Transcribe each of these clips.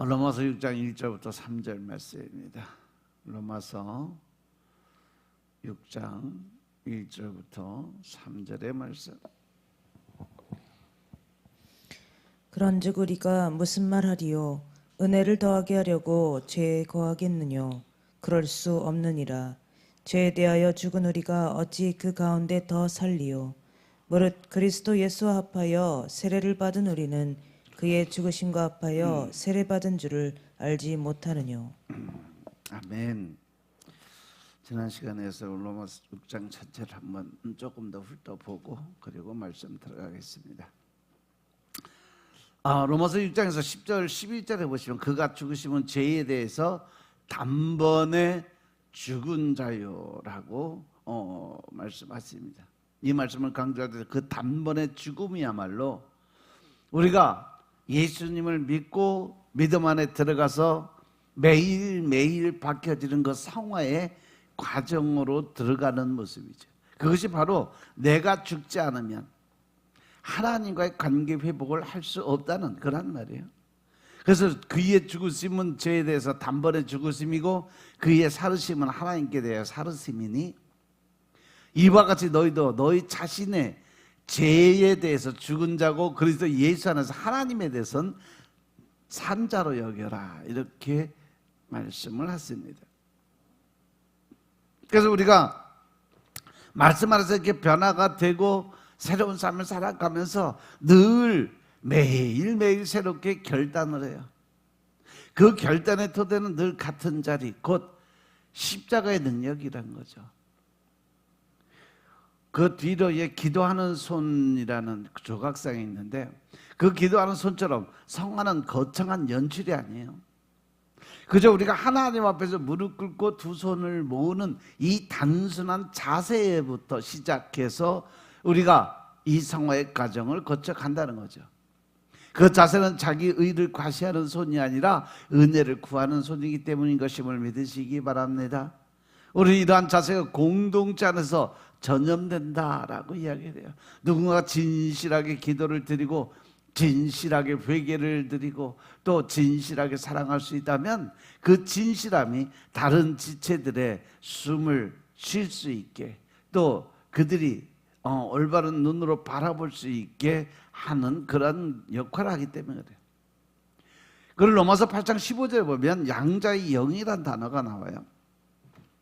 로마서 6장 1절부터 3절 말씀입니다. 로마서 6장 1절부터 3절의 말씀. 그런즉 우리가 무슨 말하리요? 은혜를 더하게 하려고 죄에 거하겠느뇨? 그럴 수 없느니라. 죄에 대하여 죽은 우리가 어찌 그 가운데 더 살리요? 무릇 그리스도 예수와 합하여 세례를 받은 우리는 그의 죽으심과 합하여 세례받은 줄을 알지 못하느뇨? 아멘. 지난 시간에서 로마서 6장 전체를 한번 조금 더 훑어보고 그리고 말씀 들어가겠습니다. 로마서 6장에서 10절 11절에 보시면 그가 죽으시면 죄에 대해서 단번에 죽은 자요라고 말씀하십니다. 이 말씀을 강조할 때 그 단번에 죽음이야말로 우리가 예수님을 믿고 믿음 안에 들어가서 매일매일 바뀌어지는 그 성화의 과정으로 들어가는 모습이죠. 그것이 바로 내가 죽지 않으면 하나님과의 관계 회복을 할 수 없다는 그런 말이에요. 그래서 그의 죽으심은 죄에 대해서 단번에 죽으심이고 그의 살으심은 하나님께 대하여 살으심이니 이와 같이 너희도 너희 자신의 죄에 대해서 죽은 자고 그리스도 예수 안에서 하나님에 대해서는 산 자로 여겨라 이렇게 말씀을 하십니다. 그래서 우리가 말씀 안에서 이렇게 변화가 되고 새로운 삶을 살아가면서 늘 매일매일 새롭게 결단을 해요. 그 결단의 토대는 늘 같은 자리, 곧 십자가의 능력이란 거죠. 그 뒤로에 기도하는 손이라는 조각상이 있는데 그 기도하는 손처럼 성화는 거창한 연출이 아니에요. 그저 우리가 하나님 앞에서 무릎 꿇고 두 손을 모으는 이 단순한 자세부터 시작해서 우리가 이 성화의 과정을 거쳐 간다는 거죠. 그 자세는 자기 의를 과시하는 손이 아니라 은혜를 구하는 손이기 때문인 것임을 믿으시기 바랍니다. 우리 이러한 자세가 공동체 안에서 전염된다라고 이야기해요. 누군가가 진실하게 기도를 드리고 진실하게 회개를 드리고 또 진실하게 사랑할 수 있다면 그 진실함이 다른 지체들의 숨을 쉴 수 있게 또 그들이 올바른 눈으로 바라볼 수 있게 하는 그런 역할을 하기 때문에 그래요. 그걸 로마서 8장 15절에 보면 양자의 영이란 단어가 나와요.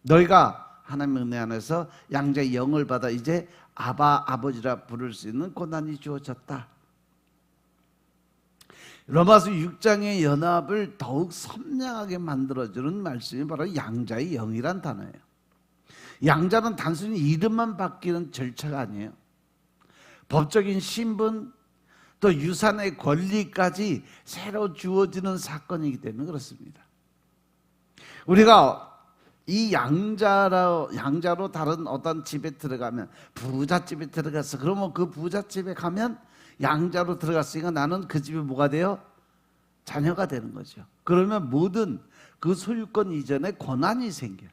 너희가 하나님의 은혜 안에서 양자의 영을 받아 이제 아바 아버지라 부를 수 있는 고난이 주어졌다. 로마서 6장의 연합을 더욱 선명하게 만들어주는 말씀이 바로 양자의 영이란 단어예요. 양자는 단순히 이름만 바뀌는 절차가 아니에요. 법적인 신분 또 유산의 권리까지 새로 주어지는 사건이기 때문에 그렇습니다. 우리가 이 양자로 다른 어떤 집에 들어가면 부잣집에 들어갔어. 그러면 그 부잣집에 가면 양자로 들어갔으니까 나는 그 집에 뭐가 돼요? 자녀가 되는 거죠. 그러면 모든 그 소유권 이전에 권한이 생겨요.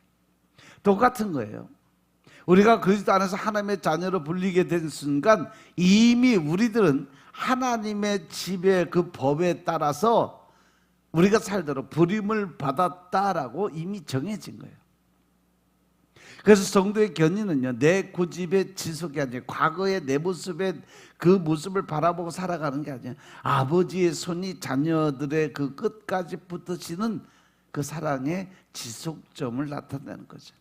똑같은 거예요. 우리가 그리스도 안에서 하나님의 자녀로 불리게 된 순간 이미 우리들은 하나님의 집의 그 법에 따라서 우리가 살도록 부림을 받았다라고 이미 정해진 거예요. 그래서 성도의 견인은요, 내 고집의 지속이 아니라 과거의 내 모습의 그 모습을 바라보고 살아가는 게 아니라 아버지의 손이 자녀들의 그 끝까지 붙으시는 그 사랑의 지속점을 나타내는 거죠.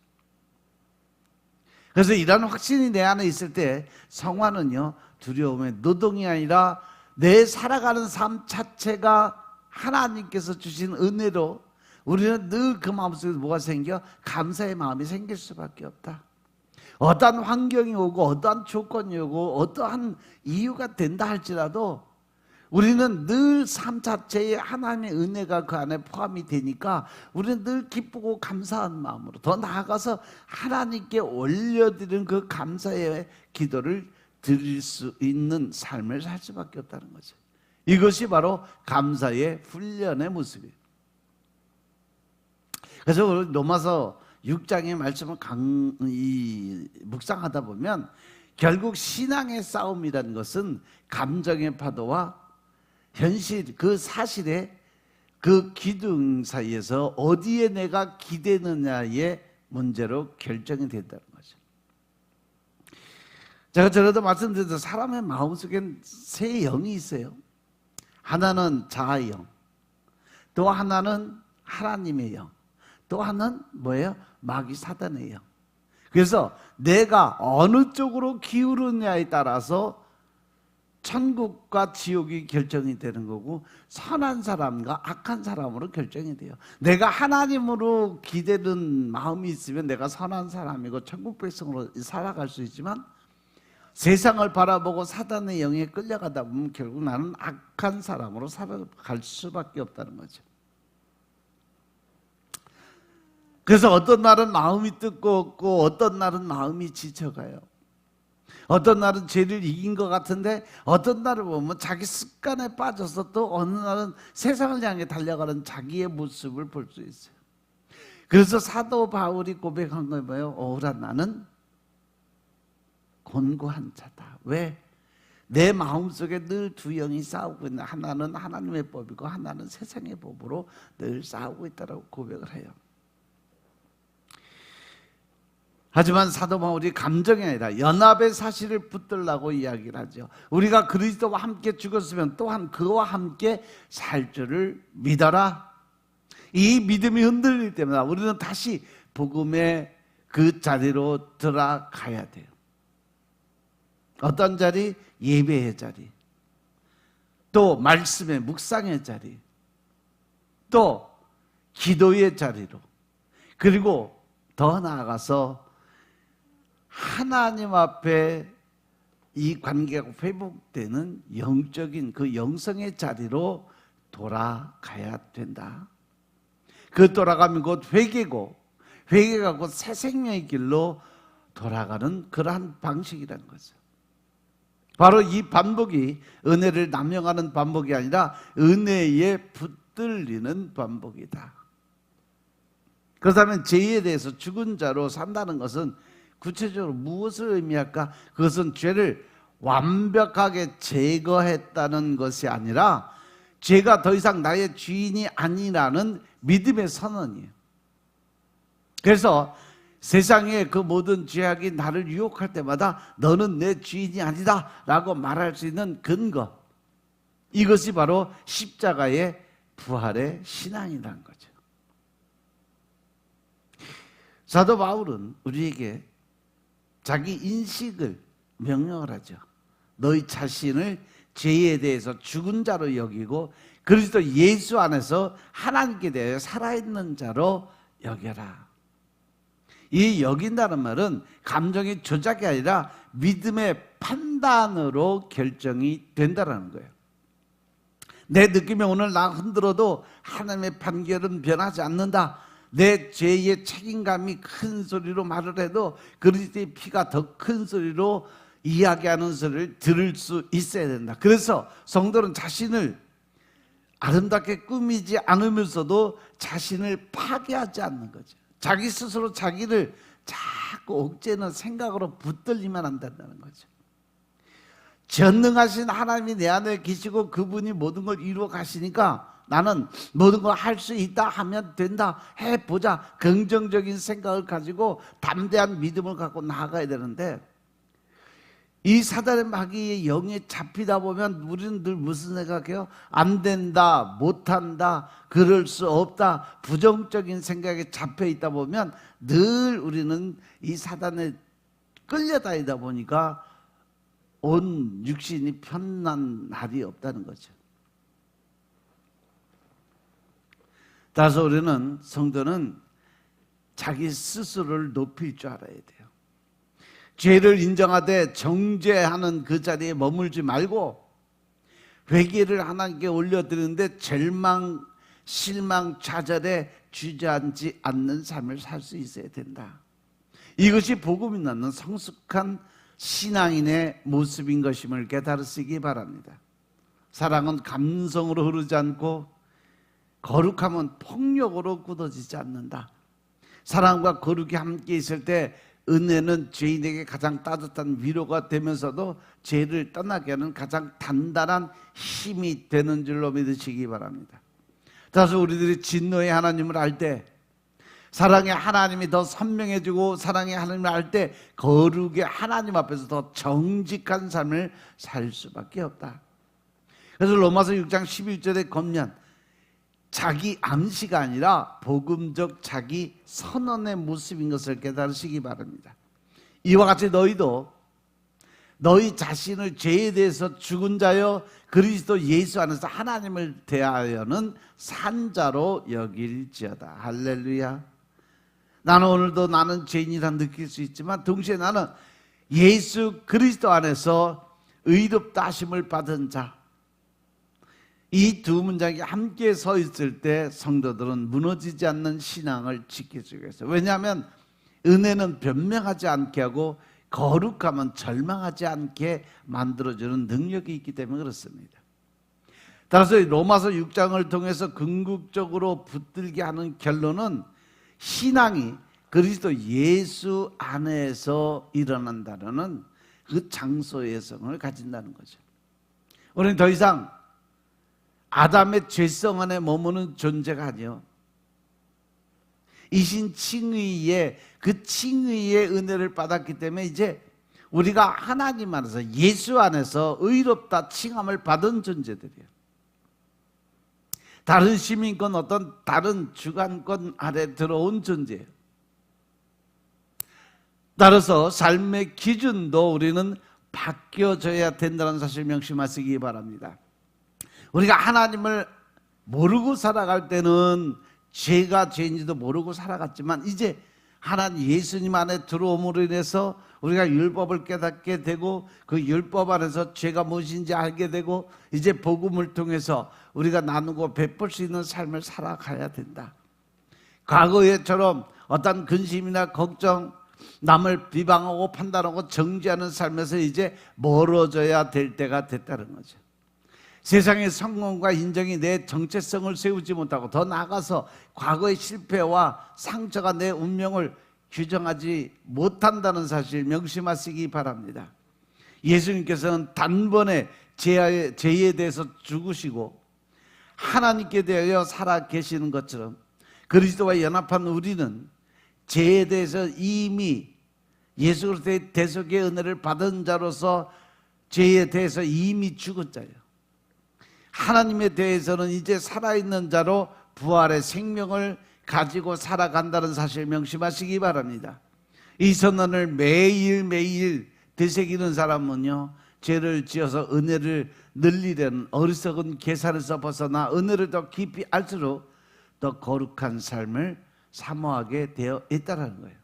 그래서 이런 확신이 내 안에 있을 때 성화는요, 두려움의 노동이 아니라 내 살아가는 삶 자체가 하나님께서 주신 은혜로 우리는 늘 그 마음속에 뭐가 생겨? 감사의 마음이 생길 수밖에 없다. 어떠한 환경이 오고 어떠한 조건이 오고 어떠한 이유가 된다 할지라도 우리는 늘 삶 자체에 하나님의 은혜가 그 안에 포함이 되니까 우리는 늘 기쁘고 감사한 마음으로 더 나아가서 하나님께 올려드리는 그 감사의 기도를 드릴 수 있는 삶을 살 수밖에 없다는 거죠. 이것이 바로 감사의 훈련의 모습이에요. 그래서 로마서 6장의 말씀을 묵상하다 보면 결국 신앙의 싸움이라는 것은 감정의 파도와 현실, 그 사실에 그 기둥 사이에서 어디에 내가 기대느냐의 문제로 결정이 된다는 거죠. 제가 전에도 말씀드렸듯 사람의 마음속엔 세 영이 있어요. 하나는 자아의 영, 또 하나는 하나님의 영, 또 하나는 뭐예요? 마귀 사단의 영. 그래서 내가 어느 쪽으로 기울느냐에 따라서 천국과 지옥이 결정이 되는 거고, 선한 사람과 악한 사람으로 결정이 돼요. 내가 하나님으로 기대는 마음이 있으면 내가 선한 사람이고 천국 백성으로 살아갈 수 있지만, 세상을 바라보고 사단의 영에 끌려가다 보면 결국 나는 악한 사람으로 살아갈 수밖에 없다는 거죠. 그래서 어떤 날은 마음이 뜨겁고 어떤 날은 마음이 지쳐가요. 어떤 날은 죄를 이긴 것 같은데 어떤 날을 보면 자기 습관에 빠져서 또 어느 날은 세상을 향해 달려가는 자기의 모습을 볼 수 있어요. 그래서 사도 바울이 고백한 거 뭐예요? 오라 나는 곤고한 자다. 왜? 내 마음속에 늘 두 영이 싸우고 있는, 하나는 하나님의 법이고 하나는 세상의 법으로 늘 싸우고 있다고 고백을 해요. 하지만 사도 바울이 감정이 아니라 연합의 사실을 붙들라고 이야기를 하죠. 우리가 그리스도와 함께 죽었으면 또한 그와 함께 살 줄을 믿어라. 이 믿음이 흔들릴 때마다 우리는 다시 복음의 그 자리로 들어가야 돼요. 어떤 자리? 예배의 자리, 또 말씀의 묵상의 자리, 또 기도의 자리로, 그리고 더 나아가서 하나님 앞에 이 관계가 회복되는 영적인 그 영성의 자리로 돌아가야 된다. 그 돌아가면 곧 회개고, 회개가 곧 새 생명의 길로 돌아가는 그러한 방식이라는 거죠. 바로 이 반복이 은혜를 남용하는 반복이 아니라 은혜에 붙들리는 반복이다. 그렇다면 죄에 대해서 죽은 자로 산다는 것은 구체적으로 무엇을 의미할까? 그것은 죄를 완벽하게 제거했다는 것이 아니라 죄가 더 이상 나의 주인이 아니라는 믿음의 선언이에요. 그래서 세상의 그 모든 죄악이 나를 유혹할 때마다 너는 내 주인이 아니다 라고 말할 수 있는 근거, 이것이 바로 십자가의 부활의 신앙이라는 거죠. 사도 바울은 우리에게 자기 인식을 명령을 하죠. 너희 자신을 죄에 대해서 죽은 자로 여기고 그리스도 예수 안에서 하나님께 대하여 살아있는 자로 여겨라. 이 여긴다는 말은 감정의 조작이 아니라 믿음의 판단으로 결정이 된다는 거예요. 내 느낌이 오늘 나 흔들어도 하나님의 판결은 변하지 않는다. 내 죄의 책임감이 큰 소리로 말을 해도 그리스도의 피가 더 큰 소리로 이야기하는 소리를 들을 수 있어야 된다. 그래서 성도는 자신을 아름답게 꾸미지 않으면서도 자신을 파괴하지 않는 거죠. 자기 스스로 자기를 자꾸 억제는 생각으로 붙들리면 안 된다는 거죠. 전능하신 하나님이 내 안에 계시고 그분이 모든 걸 이루어 가시니까 나는 모든 걸 할 수 있다 하면 된다, 해보자, 긍정적인 생각을 가지고 담대한 믿음을 갖고 나아가야 되는데, 이 사단의 마귀의 영에 잡히다 보면 우리는 늘 무슨 생각해요? 안 된다, 못한다, 그럴 수 없다, 부정적인 생각에 잡혀 있다 보면 늘 우리는 이 사단에 끌려다니다 보니까 온 육신이 편난 날이 없다는 거죠. 따라서 우리는, 성도는 자기 스스로를 높일 줄 알아야 돼요. 죄를 인정하되 정죄하는 그 자리에 머물지 말고 회개를 하나님께 올려드리는데 절망, 실망, 좌절에 주저앉지 않는 삶을 살 수 있어야 된다. 이것이 복음이 낳는 성숙한 신앙인의 모습인 것임을 깨달으시기 바랍니다. 사랑은 감성으로 흐르지 않고 거룩함은 폭력으로 굳어지지 않는다. 사랑과 거룩이 함께 있을 때 은혜는 죄인에게 가장 따뜻한 위로가 되면서도 죄를 떠나게 하는 가장 단단한 힘이 되는 줄로 믿으시기 바랍니다. 따라서 우리들이 진노의 하나님을 알 때, 사랑의 하나님이 더 선명해지고 사랑의 하나님을 알 때 거룩의 하나님 앞에서 더 정직한 삶을 살 수밖에 없다. 그래서 로마서 6장 11절에 보면 자기 암시가 아니라 복음적 자기 선언의 모습인 것을 깨달으시기 바랍니다. 이와 같이 너희도 너희 자신을 죄에 대해서 죽은 자여 그리스도 예수 안에서 하나님을 대하여는 산 자로 여길지어다. 할렐루야. 나는 오늘도 나는 죄인이라 느낄 수 있지만 동시에 나는 예수 그리스도 안에서 의롭다 하심을 받은 자. 이 두 문장이 함께 서 있을 때 성도들은 무너지지 않는 신앙을 지키기 위해서. 왜냐하면 은혜는 변명하지 않게 하고 거룩함은 절망하지 않게 만들어주는 능력이 있기 때문에 그렇습니다. 따라서 로마서 6장을 통해서 궁극적으로 붙들게 하는 결론은 신앙이 그리스도 예수 안에서 일어난다는 그 장소의 성을 가진다는 거죠. 우리는 더 이상 아담의 죄성 안에 머무는 존재가 아니요, 이신 칭의의 그 칭의의 은혜를 받았기 때문에 이제 우리가 하나님 안에서 예수 안에서 의롭다 칭함을 받은 존재들이에요. 다른 시민권 어떤 다른 주관권 아래 들어온 존재예요. 따라서 삶의 기준도 우리는 바뀌어져야 된다는 사실 명심하시기 바랍니다. 우리가 하나님을 모르고 살아갈 때는 죄가 죄인지도 모르고 살아갔지만 이제 하나님 예수님 안에 들어옴으로 인해서 우리가 율법을 깨닫게 되고 그 율법 안에서 죄가 무엇인지 알게 되고 이제 복음을 통해서 우리가 나누고 베풀 수 있는 삶을 살아가야 된다. 과거에처럼 어떤 근심이나 걱정, 남을 비방하고 판단하고 정죄하는 삶에서 이제 멀어져야 될 때가 됐다는 거죠. 세상의 성공과 인정이 내 정체성을 세우지 못하고 더 나아가서 과거의 실패와 상처가 내 운명을 규정하지 못한다는 사실 명심하시기 바랍니다. 예수님께서는 단번에 죄에 대해서 죽으시고 하나님께 대하여 살아 계시는 것처럼 그리스도와 연합한 우리는 죄에 대해서 이미 예수 그리스도의 대속의 은혜를 받은 자로서 죄에 대해서 이미 죽은 자예요. 하나님에 대해서는 이제 살아있는 자로 부활의 생명을 가지고 살아간다는 사실 명심하시기 바랍니다. 이 선언을 매일매일 되새기는 사람은요, 죄를 지어서 은혜를 늘리려는 어리석은 계산에서 벗어나 은혜를 더 깊이 알수록 더 거룩한 삶을 사모하게 되어 있다는 거예요.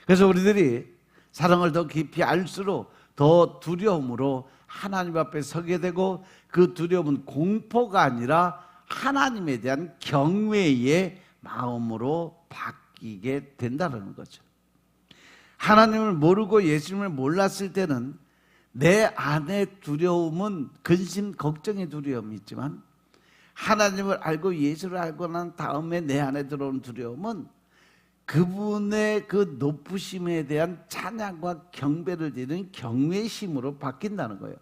그래서 우리들이 사랑을 더 깊이 알수록 더 두려움으로 하나님 앞에 서게 되고 그 두려움은 공포가 아니라 하나님에 대한 경외의 마음으로 바뀌게 된다는 거죠. 하나님을 모르고 예수님을 몰랐을 때는 내 안에 두려움은 근심, 걱정의 두려움이 있지만 하나님을 알고 예수를 알고 난 다음에 내 안에 들어오는 두려움은 그분의 그 높으심에 대한 찬양과 경배를 드리는 경외의 심으로 바뀐다는 거예요.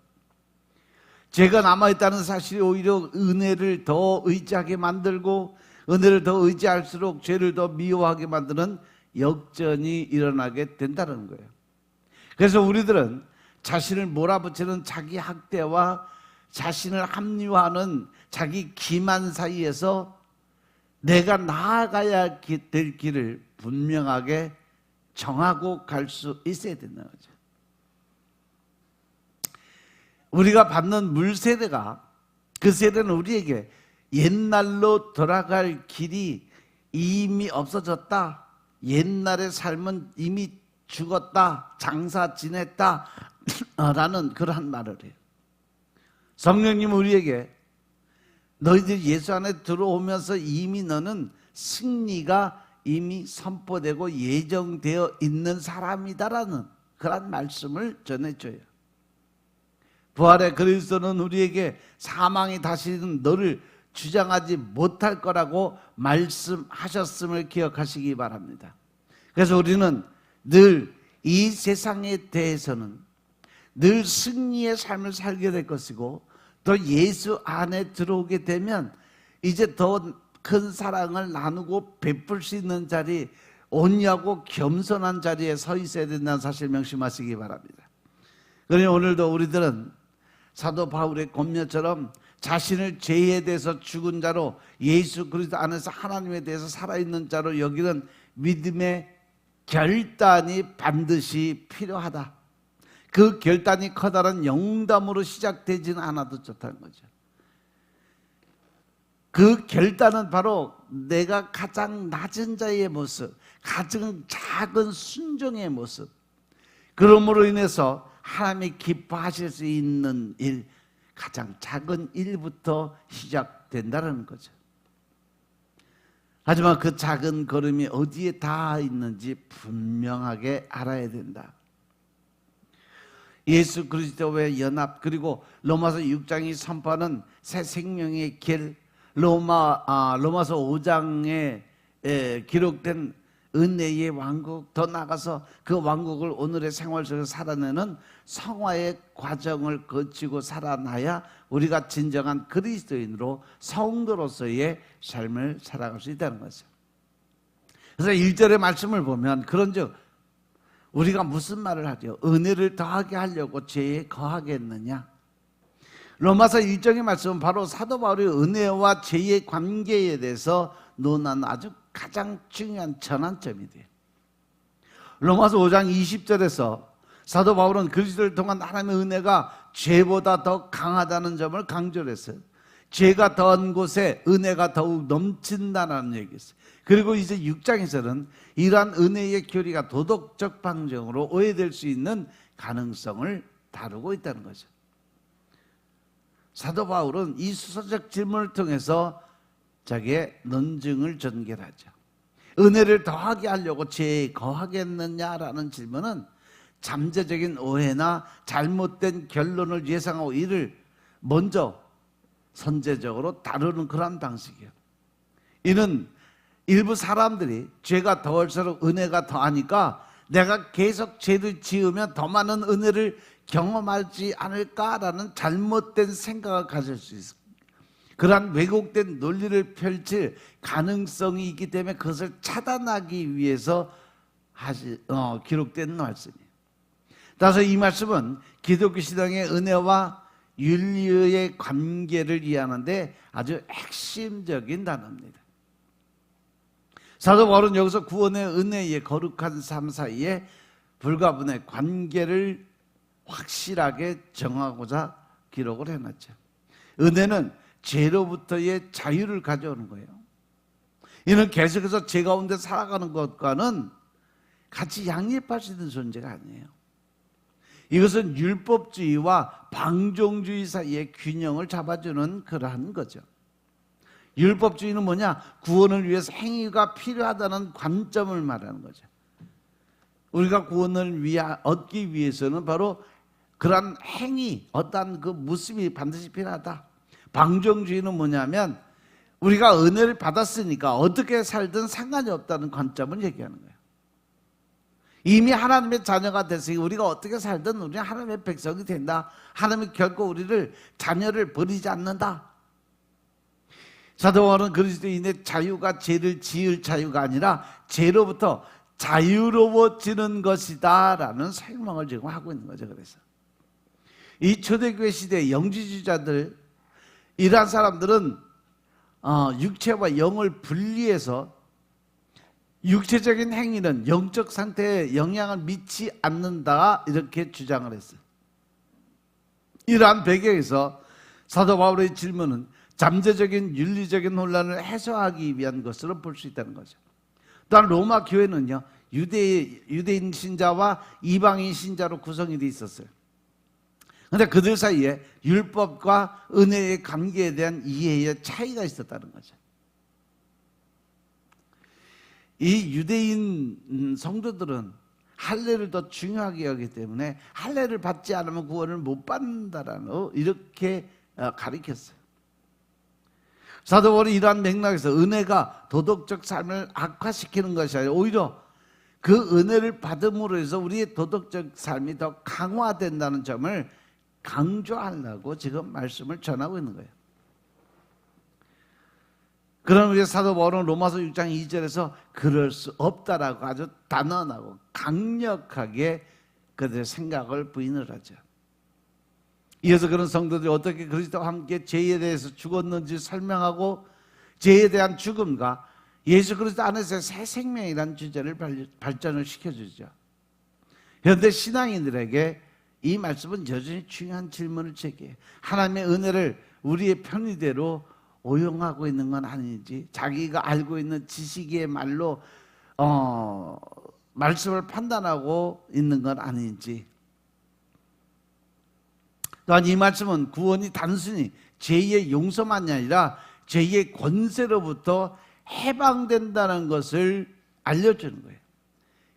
죄가 남아있다는 사실이 오히려 은혜를 더 의지하게 만들고 은혜를 더 의지할수록 죄를 더 미워하게 만드는 역전이 일어나게 된다는 거예요. 그래서 우리들은 자신을 몰아붙이는 자기 학대와 자신을 합리화하는 자기 기만 사이에서 내가 나아가야 될 길을 분명하게 정하고 갈 수 있어야 된다는 거죠. 우리가 받는 물세례가 그 세례는 우리에게 옛날로 돌아갈 길이 이미 없어졌다, 옛날의 삶은 이미 죽었다, 장사 지냈다 라는 그러한 말을 해요. 성령님 우리에게 너희들 예수 안에 들어오면서 이미 너는 승리가 이미 선포되고 예정되어 있는 사람이다라는 그런 말씀을 전해줘요. 부활의 그리스도는 우리에게 사망이 다시는 너를 주장하지 못할 거라고 말씀하셨음을 기억하시기 바랍니다. 그래서 우리는 늘 이 세상에 대해서는 늘 승리의 삶을 살게 될 것이고 또 예수 안에 들어오게 되면 이제 더 큰 사랑을 나누고 베풀 수 있는 자리, 온유하고 겸손한 자리에 서 있어야 된다는 사실 명심하시기 바랍니다. 그러니 오늘도 우리들은 사도 바울의 권면처럼 자신을 죄에 대해서 죽은 자로, 예수 그리스도 안에서 하나님에 대해서 살아있는 자로 여기는 믿음의 결단이 반드시 필요하다. 그 결단이 커다란 영담으로 시작되지는 않아도 좋다는 거죠. 그 결단은 바로 내가 가장 낮은 자의 모습, 가장 작은 순종의 모습, 그러므로 인해서 하나님이 기뻐하실 수 있는 일, 가장 작은 일부터 시작된다는 거죠. 하지만 그 작은 걸음이 어디에 닿아 있는지 분명하게 알아야 된다. 예수 그리스도의 연합, 그리고 로마서 6장이 선포하는 새 생명의 길, 로마서 5장에 기록된 은혜의 왕국, 더 나아가서 그 왕국을 오늘의 생활 속에서 살아내는 성화의 과정을 거치고 살아나야 우리가 진정한 그리스도인으로 성도로서의 삶을 살아갈 수 있다는 거죠. 그래서 1절의 말씀을 보면 그런즉 우리가 무슨 말을 하죠? 은혜를 더하게 하려고 죄에 거하겠느냐? 로마서 1장의 말씀은 바로 사도 바울의 은혜와 죄의 관계에 대해서 논하는 아주 가장 중요한 전환점이 돼요. 로마서 5장 20절에서 사도 바울은 그리스도를 통한 하나님의 은혜가 죄보다 더 강하다는 점을 강조를 했어요. 죄가 더한 곳에 은혜가 더욱 넘친다는 얘기였어요. 그리고 이제 6장에서는 이러한 은혜의 교리가 도덕적 방정으로 오해될 수 있는 가능성을 다루고 있다는 거죠. 사도 바울은 이 수서적 질문을 통해서 자기의 논증을 전개하죠. 은혜를 더하게 하려고 죄에 거하겠느냐라는 질문은 잠재적인 오해나 잘못된 결론을 예상하고 이를 먼저 선제적으로 다루는 그런 방식이에요. 이는 일부 사람들이 죄가 더할수록 은혜가 더하니까 내가 계속 죄를 지으면 더 많은 은혜를 경험하지 않을까라는 잘못된 생각을 가질 수 있습니다. 그러한 왜곡된 논리를 펼칠 가능성이 있기 때문에 그것을 차단하기 위해서 기록된 말씀이에요. 따라서 이 말씀은 기독교 신앙의 은혜와 윤리의 관계를 이해하는데 아주 핵심적인 단어입니다. 사도 바울은 여기서 구원의 은혜의 거룩한 삶 사이에 불가분의 관계를 확실하게 정하고자 기록을 해놨죠. 은혜는 죄로부터의 자유를 가져오는 거예요. 이는 계속해서 죄 가운데 살아가는 것과는 같이 양립할 수 있는 존재가 아니에요. 이것은 율법주의와 방종주의 사이의 균형을 잡아주는 그러한 거죠. 율법주의는 뭐냐? 구원을 위해서 행위가 필요하다는 관점을 말하는 거죠. 우리가 구원을 얻기 위해서는 바로 그런 행위, 어떠한 그 모습이 반드시 필요하다. 방종주의는 뭐냐면 우리가 은혜를 받았으니까 어떻게 살든 상관이 없다는 관점을 얘기하는 거예요. 이미 하나님의 자녀가 됐으니 우리가 어떻게 살든 우리는 하나님의 백성이 된다. 하나님이 결코 우리를 자녀를 버리지 않는다. 사도 바울은 그리스도인의 자유가 죄를 지을 자유가 아니라 죄로부터 자유로워지는 것이다 라는 설명을 지금 하고 있는 거죠. 그래서 이 초대교회 시대의 영지주의자들, 이러한 사람들은 육체와 영을 분리해서 육체적인 행위는 영적 상태에 영향을 미치지 않는다 이렇게 주장을 했어요. 이러한 배경에서 사도 바울의 질문은 잠재적인 윤리적인 혼란을 해소하기 위한 것으로 볼 수 있다는 거죠. 또한 로마 교회는요, 유대인 신자와 이방인 신자로 구성이 되어 있었어요. 그런데 그들 사이에 율법과 은혜의 관계에 대한 이해의 차이가 있었다는 거죠. 이 유대인 성도들은 할례를 더 중요하게 여기기 때문에 할례를 받지 않으면 구원을 못 받는다라는 이렇게 가르쳤어요. 사도 바울이 이러한 맥락에서 은혜가 도덕적 삶을 악화시키는 것이 아니라 오히려 그 은혜를 받음으로 해서 우리의 도덕적 삶이 더 강화된다는 점을 강조하려고 지금 말씀을 전하고 있는 거예요. 그럼 우리 사도 바울은 로마서 6장 2절에서 그럴 수 없다라고 아주 단언하고 강력하게 그들의 생각을 부인을 하죠. 이어서 그런 성도들이 어떻게 그리스도와 함께 죄에 대해서 죽었는지 설명하고 죄에 대한 죽음과 예수 그리스도 안에서의 새 생명이라는 주제를 발전을 시켜주죠. 현대 신앙인들에게 이 말씀은 여전히 중요한 질문을 제기해요. 하나님의 은혜를 우리의 편의대로 오용하고 있는 건 아닌지, 자기가 알고 있는 지식의 말로 말씀을 판단하고 있는 건 아닌지. 또한 이 말씀은 구원이 단순히 죄의 용서만이 아니라 죄의 권세로부터 해방된다는 것을 알려주는 거예요.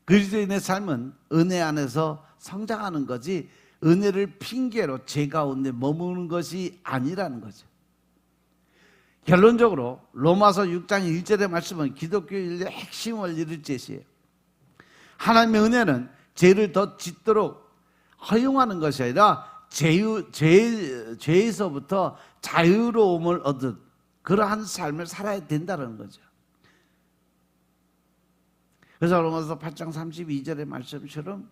그리스도인의 삶은 은혜 안에서 성장하는 거지 은혜를 핑계로 죄 가운데 머무는 것이 아니라는 거죠. 결론적으로 로마서 6장 1절의 말씀은 기독교인의 핵심 원리를 제시해요. 하나님의 은혜는 죄를 더 짓도록 허용하는 것이 아니라 죄에서부터 자유로움을 얻은 그러한 삶을 살아야 된다는 거죠. 그래서 로마서 8장 32절의 말씀처럼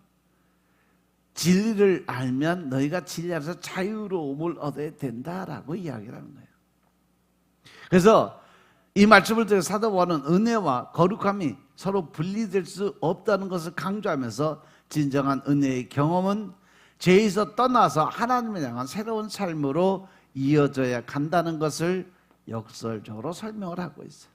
진리를 알면 너희가 진리 안에서 자유로움을 얻어야 된다라고 이야기를 하는 거예요. 그래서 이 말씀을 통해 사도 바울은 은혜와 거룩함이 서로 분리될 수 없다는 것을 강조하면서 진정한 은혜의 경험은 죄에서 떠나서 하나님을 향한 새로운 삶으로 이어져야 간다는 것을 역설적으로 설명을 하고 있어요.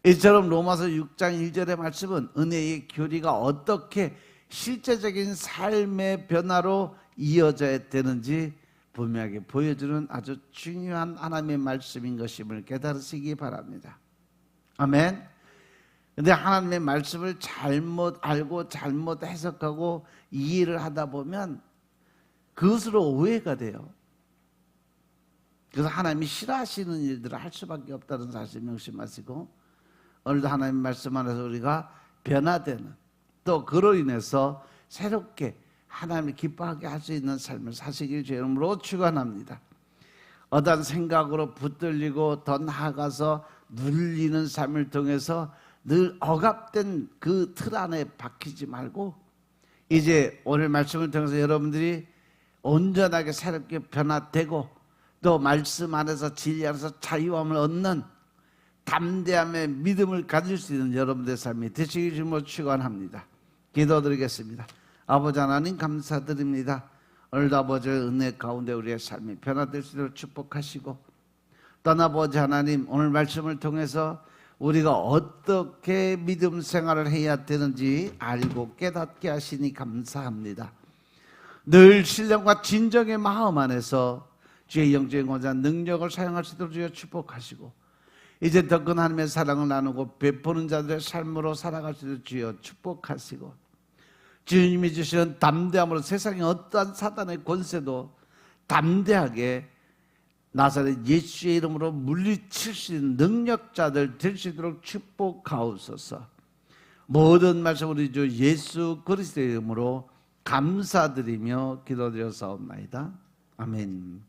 이처럼 로마서 6장 1절의 말씀은 은혜의 교리가 어떻게 실제적인 삶의 변화로 이어져야 되는지 분명하게 보여주는 아주 중요한 하나님의 말씀인 것임을 깨달으시기 바랍니다. 아멘. 근데 하나님의 말씀을 잘못 알고 잘못 해석하고 이해를 하다 보면 그것으로 오해가 돼요. 그래서 하나님이 싫어하시는 일들을 할 수밖에 없다는 사실 명심하시고, 오늘도 하나님 말씀 안에서 우리가 변화되는, 또 그로 인해서 새롭게 하나님을 기뻐하게 할 수 있는 삶을 사시길 주의 이름으로 축원합니다. 어떤 생각으로 붙들리고 더 나아가서 눌리는 삶을 통해서 늘 억압된 그 틀 안에 박히지 말고, 이제 오늘 말씀을 통해서 여러분들이 온전하게 새롭게 변화되고 또 말씀 안에서 진리 안에서 자유함을 얻는 담대함의 믿음을 가질 수 있는 여러분들의 삶이 되시길 주님으로 축원합니다. 기도드리겠습니다. 아버지 하나님 감사드립니다. 오늘도 아버지의 은혜 가운데 우리의 삶이 변화될 수 있도록 축복하시고, 또한 아버지 하나님 오늘 말씀을 통해서 우리가 어떻게 믿음 생활을 해야 되는지 알고 깨닫게 하시니 감사합니다. 늘 신령과 진정의 마음 안에서 주의 영적인 권세 능력을 사용할 수 있도록 주여 축복하시고, 이제 더 큰 하나님의 사랑을 나누고 베푸는 자들의 삶으로 살아갈 수 있도록 주여 축복하시고, 주님이 주시는 담대함으로 세상의 어떠한 사단의 권세도 담대하게 나사렛 예수의 이름으로 물리칠 수 있는 능력자들 될 수 있도록 축복하옵소서. 모든 말씀 우리 주 예수 그리스도의 이름으로 감사드리며 기도드렸사옵나이다. 아멘.